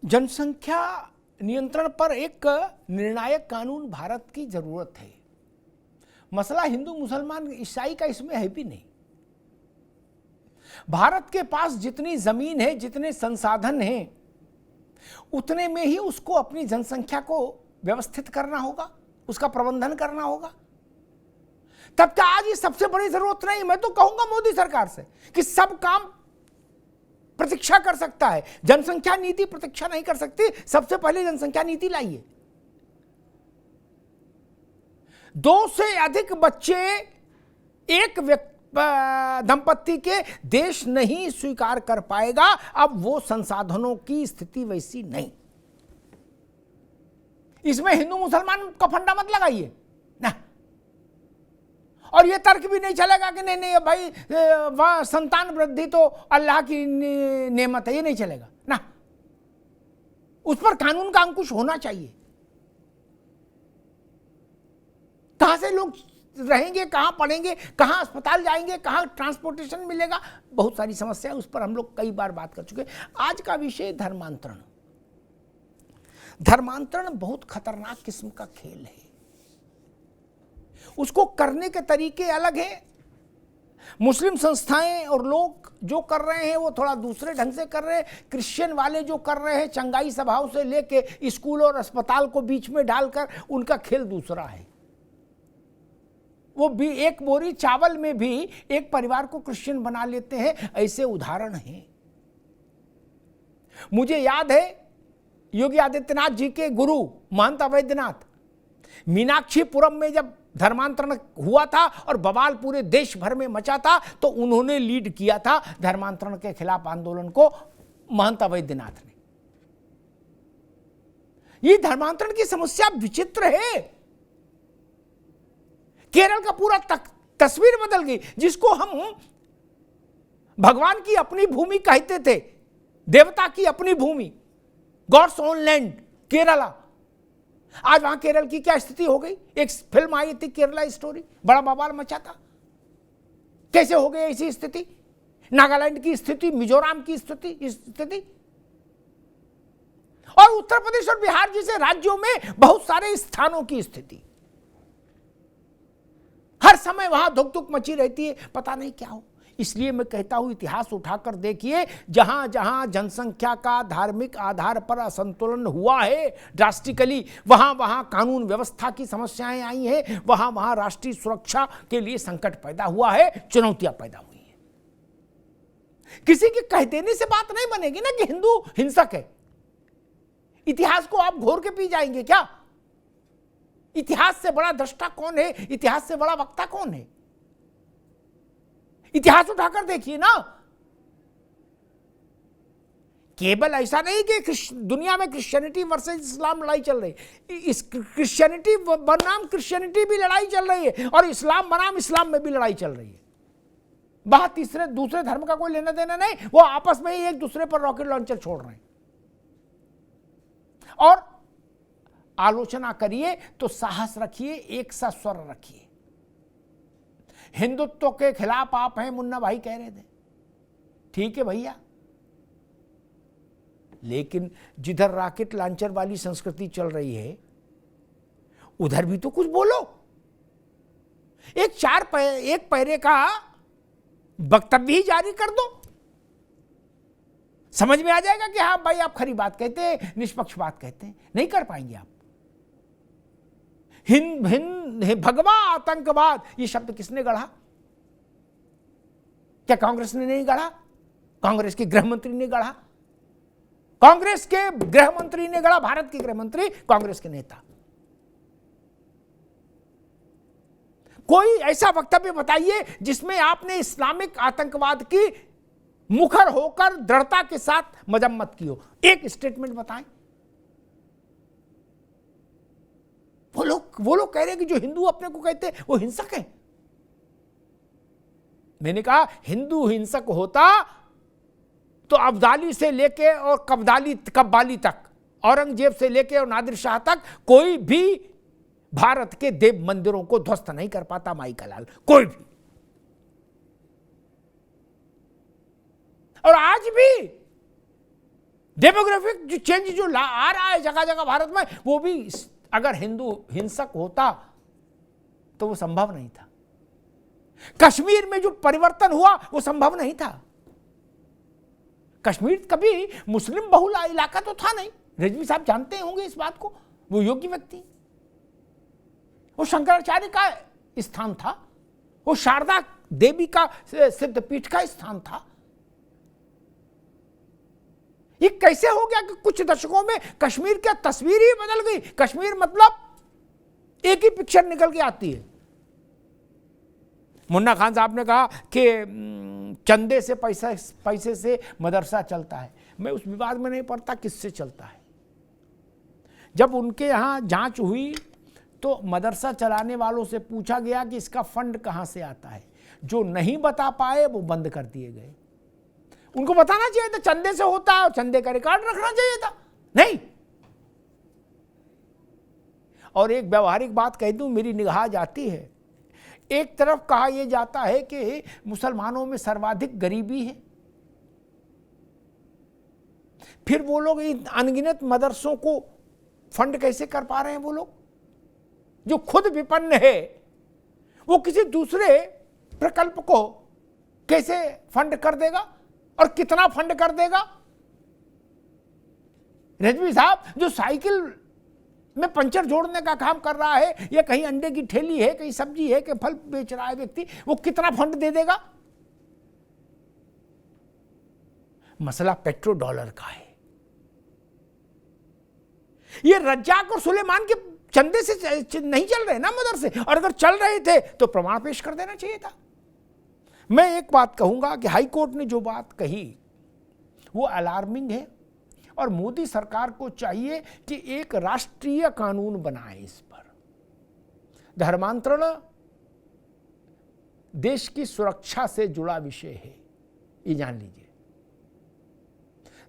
जनसंख्या नियंत्रण पर एक निर्णायक कानून भारत की जरूरत है। मसला हिंदू मुसलमान ईसाई का इसमें है भी नहीं। भारत के पास जितनी जमीन है, जितने संसाधन हैं, उतने में ही उसको अपनी जनसंख्या को व्यवस्थित करना होगा, उसका प्रबंधन करना होगा। तब क्या आज ये सबसे बड़ी जरूरत नहीं। मैं तो कहूंगा मोदी सरकार से कि सब काम प्रतीक्षा कर सकता है, जनसंख्या नीति प्रतीक्षा नहीं कर सकती। सबसे पहले जनसंख्या नीति लाइए। 2 से अधिक बच्चे एक दंपत्ति के देश नहीं स्वीकार कर पाएगा। अब वो संसाधनों की स्थिति वैसी नहीं। इसमें हिंदू मुसलमान का फंडा मत लगाइए ना। और ये तर्क भी नहीं चलेगा कि नहीं नहीं भाई वह संतान वृद्धि तो अल्लाह की नेमत है, ये नहीं चलेगा ना। उस पर कानून का अंकुश होना चाहिए। कहां से लोग रहेंगे, कहां पढ़ेंगे, कहां अस्पताल जाएंगे, कहां ट्रांसपोर्टेशन मिलेगा, बहुत सारी समस्या है। उस पर हम लोग कई बार बात कर चुके। आज का विषय धर्मांतरण। धर्मांतरण बहुत खतरनाक किस्म का खेल है। उसको करने के तरीके अलग हैं। मुस्लिम संस्थाएं और लोग जो कर रहे हैं वो थोड़ा दूसरे ढंग से कर रहे हैं। क्रिश्चियन वाले जो कर रहे हैं, चंगाई सभाओं से लेके स्कूल और अस्पताल को बीच में डालकर, उनका खेल दूसरा है। वो भी एक बोरी चावल में भी एक परिवार को क्रिश्चियन बना लेते हैं। ऐसे उदाहरण हैं। मुझे याद है योगी आदित्यनाथ जी के गुरु महंत अवैधनाथ मीनाक्षीपुरम में जब धर्मांतरण हुआ था और बवाल पूरे देश भर में मचा था, तो उन्होंने लीड किया था धर्मांतरण के खिलाफ आंदोलन को, महंत अवैधनाथ ने। ये धर्मांतरण की समस्या विचित्र है। केरल का पूरा तस्वीर बदल गई। जिसको हम भगवान की अपनी भूमि कहते थे, देवता की अपनी भूमि, गॉड्स ओन लैंड, केरला, आज वहां केरल की क्या स्थिति हो गई। एक फिल्म आई थी केरला स्टोरी, बड़ा बवाल मचा था। कैसे हो गई ऐसी स्थिति। नागालैंड की स्थिति, मिजोरम की स्थिति और उत्तर प्रदेश और बिहार जैसे राज्यों में बहुत सारे स्थानों की स्थिति। हर समय वहां धुक धुक मची रहती है, पता नहीं क्या हो। इसलिए मैं कहता हूं इतिहास उठाकर देखिए। जहां जहां जनसंख्या का धार्मिक आधार पर असंतुलन हुआ है ड्रास्टिकली, वहां वहां कानून व्यवस्था की समस्याएं आई हैं, वहां वहां राष्ट्रीय सुरक्षा के लिए संकट पैदा हुआ है, चुनौतियां पैदा हुई हैं। किसी के कह देने से बात नहीं बनेगी ना कि हिंदू हिंसक है। इतिहास को आप घोर के पी जाएंगे क्या। इतिहास से बड़ा दृष्टा कौन है, इतिहास से बड़ा वक्ता कौन है। इतिहास उठाकर देखिए ना। केवल ऐसा नहीं कि दुनिया में क्रिश्चियनिटी वर्सेस इस्लाम लड़ाई चल रही है। इस क्रिश्चियनिटी बनाम क्रिश्चियनिटी भी लड़ाई चल रही है और इस्लाम बनाम इस्लाम में भी लड़ाई चल रही है। वहां तीसरे दूसरे धर्म का कोई लेना देना नहीं, वो आपस में ही एक दूसरे पर रॉकेट लॉन्चर छोड़ रहे हैं। और आलोचना करिए तो साहस रखिए, एक सा स्वर रखिए। हिंदुत्व के खिलाफ आप हैं, मुन्ना भाई कह रहे थे, ठीक है भैया, लेकिन जिधर रॉकेट लॉन्चर वाली संस्कृति चल रही है उधर भी तो कुछ बोलो। एक पैरे का वक्तव्य ही जारी कर दो, समझ में आ जाएगा कि हाँ भाई आप खरी बात कहते हैं, निष्पक्ष बात कहते हैं। नहीं कर पाएंगे आप। भगवा आतंकवाद, ये शब्द किसने गढ़ा। क्या कांग्रेस ने नहीं गढ़ा। कांग्रेस के गृह मंत्री ने गढ़ा। कांग्रेस के गृह मंत्री ने गढ़ा। भारत के गृह मंत्री, कांग्रेस के नेता। कोई ऐसा वक्तव्य बताइए जिसमें आपने इस्लामिक आतंकवाद की मुखर होकर दृढ़ता के साथ मजम्मत की हो। एक स्टेटमेंट बताएं। वो लोग कह रहे हैं कि जो हिंदू अपने को कहते हैं वो हिंसक है। मैंने कहा हिंदू हिंसक होता तो अब्दाली से लेके और कब्बाली तक, औरंगजेब से लेके और नादिर शाह तक कोई भी भारत के देव मंदिरों को ध्वस्त नहीं कर पाता। माई का लाल, कोई भी। और आज भी डेमोग्राफिक जो चेंज जो आ रहा है जगह जगह भारत में, वो भी अगर हिंदू हिंसक होता तो वो संभव नहीं था। कश्मीर में जो परिवर्तन हुआ वो संभव नहीं था। कश्मीर कभी मुस्लिम बहुल इलाका तो था नहीं, रिजवी साहब जानते होंगे इस बात को, वो योग्य व्यक्ति, वो शंकराचार्य का स्थान था, वो शारदा देवी का सिद्धपीठ का स्थान था। ये कैसे हो गया कि कुछ दशकों में कश्मीर की तस्वीर ही बदल गई? कश्मीर मतलब एक ही पिक्चर निकल के आती है। मुन्ना खान साहब ने कहा कि चंदे से पैसे से मदरसा चलता है। मैं उस विवाद में नहीं पड़ता किससे चलता है। जब उनके यहाँ जांच हुई तो मदरसा चलाने वालों से पूछा गया कि इसका फंड कहाँ से आता है। जो नहीं बता पाए वो बंद कर दिए गए। उनको बताना चाहिए था चंदे से होता है और चंदे का रिकॉर्ड रखना चाहिए था, नहीं। और एक व्यवहारिक बात कह दूं, मेरी निगाह जाती है। एक तरफ कहा यह जाता है कि मुसलमानों में सर्वाधिक गरीबी है, फिर वो लोग इन अनगिनत मदरसों को फंड कैसे कर पा रहे हैं? वो लोग जो खुद विपन्न है वो किसी दूसरे प्रकल्प को कैसे फंड कर देगा और कितना फंड कर देगा? रिजवी साहब जो साइकिल में पंचर जोड़ने का काम कर रहा है, या कहीं अंडे की ठेली है, कहीं सब्जी है, कहीं फल बेच रहा है व्यक्ति, वो कितना फंड दे देगा? मसला पेट्रो डॉलर का है। ये रज्जाक और सुलेमान के चंदे से नहीं चल रहे ना मदरसे, और अगर चल रहे थे तो प्रमाण पेश कर देना चाहिए था। मैं एक बात कहूंगा कि हाई कोर्ट ने जो बात कही वो अलार्मिंग है, और मोदी सरकार को चाहिए कि एक राष्ट्रीय कानून बनाए इस पर। धर्मांतरण देश की सुरक्षा से जुड़ा विषय है, ये जान लीजिए।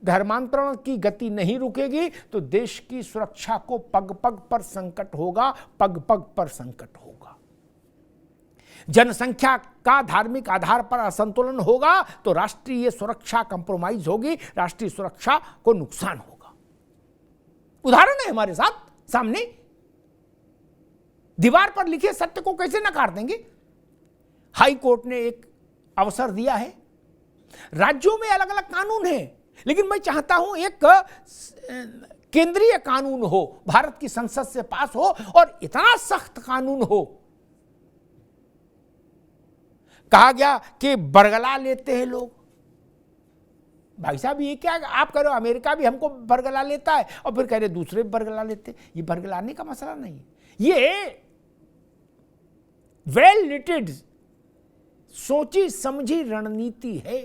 धर्मांतरण की गति नहीं रुकेगी तो देश की सुरक्षा को पग पग पर संकट होगा, पग पग पर संकट होगा। जनसंख्या का धार्मिक आधार पर असंतुलन होगा तो राष्ट्रीय सुरक्षा कंप्रोमाइज होगी, राष्ट्रीय सुरक्षा को नुकसान होगा। उदाहरण है हमारे साथ सामने, दीवार पर लिखे सत्य को कैसे नकार देंगे? हाई कोर्ट ने एक अवसर दिया है। राज्यों में अलग अलग कानून हैं, लेकिन मैं चाहता हूं एक केंद्रीय कानून हो, भारत की संसद से पास हो, और इतना सख्त कानून हो। कहा गया कि बरगला लेते हैं लोग। भाई साहब ये क्या, आप कह रहे हो अमेरिका भी हमको बरगला लेता है और फिर कह रहे दूसरे भी बरगला लेते। ये बरगलाने का मसला नहीं है, ये वेल निटेड सोची समझी रणनीति है।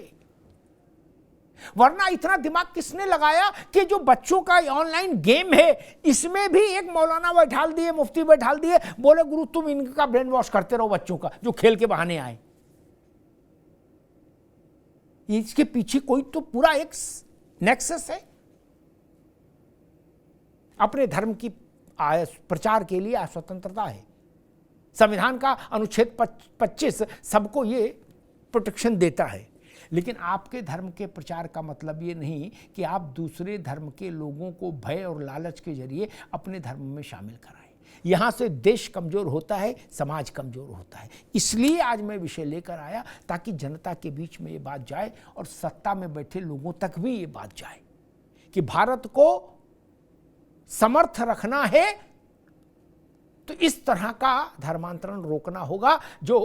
वरना इतना दिमाग किसने लगाया कि जो बच्चों का ऑनलाइन गेम है इसमें भी एक मौलाना बैठाल दिए, मुफ्ती बैठाल दिए, बोले गुरु तुम इनका ब्रेन वॉश करते रहो बच्चों का, जो खेल के बहाने आए। इसके पीछे कोई तो पूरा एक नेक्सस है। अपने धर्म की प्रचार के लिए स्वतंत्रता है। संविधान का अनुच्छेद 25 सबको ये प्रोटेक्शन देता है, लेकिन आपके धर्म के प्रचार का मतलब ये नहीं कि आप दूसरे धर्म के लोगों को भय और लालच के जरिए अपने धर्म में शामिल कराएं। यहाँ से देश कमजोर होता है, समाज कमजोर होता है। इसलिए आज मैं विषय लेकर आया ताकि जनता के बीच में ये बात जाए और सत्ता में बैठे लोगों तक भी ये बात जाए कि भारत को समर्थ रखना है तो इस तरह का धर्मांतरण रोकना होगा जो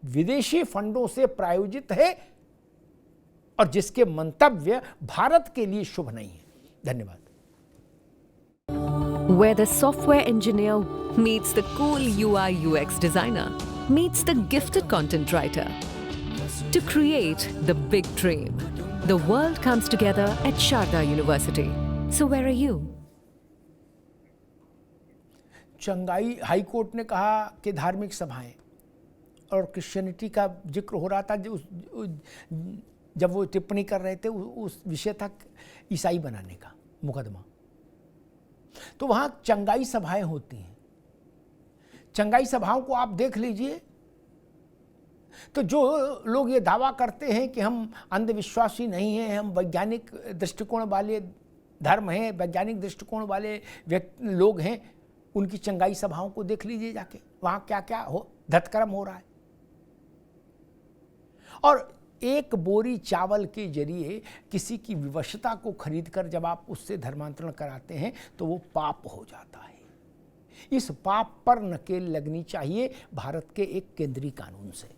विदेशी फंडों से प्रायोजित है और जिसके मंतव्य भारत के लिए शुभ नहीं है। धन्यवाद। Where the software engineer meets the cool UI UX designer, meets the gifted content writer to create the big dream. The world comes together at Sharda University. So where are you? चंगाई high court ने कहा कि धार्मिक सभाएं और Christianity का जिक्र हो रहा था, जब वो टिप्पणी कर रहे थे उस विषय था ईसाई बनाने का मुकदमा। तो वहाँ चंगाई सभाएं होती हैं। चंगाई सभाओं को आप देख लीजिए, तो जो लोग ये दावा करते हैं कि हम अंधविश्वासी नहीं हैं, हम वैज्ञानिक दृष्टिकोण वाले धर्म हैं, वैज्ञानिक दृष्टिकोण वाले लोग हैं, उनकी चंगाई सभाओं को देख लीजिए जाके, वहाँ क्या क्या धतकर्म हो रहा है। और एक बोरी चावल के जरिए किसी की विवशता को खरीद कर जब आप उससे धर्मांतरण कराते हैं तो वो पाप हो जाता है। इस पाप पर नकेल लगनी चाहिए भारत के एक केंद्रीय कानून से।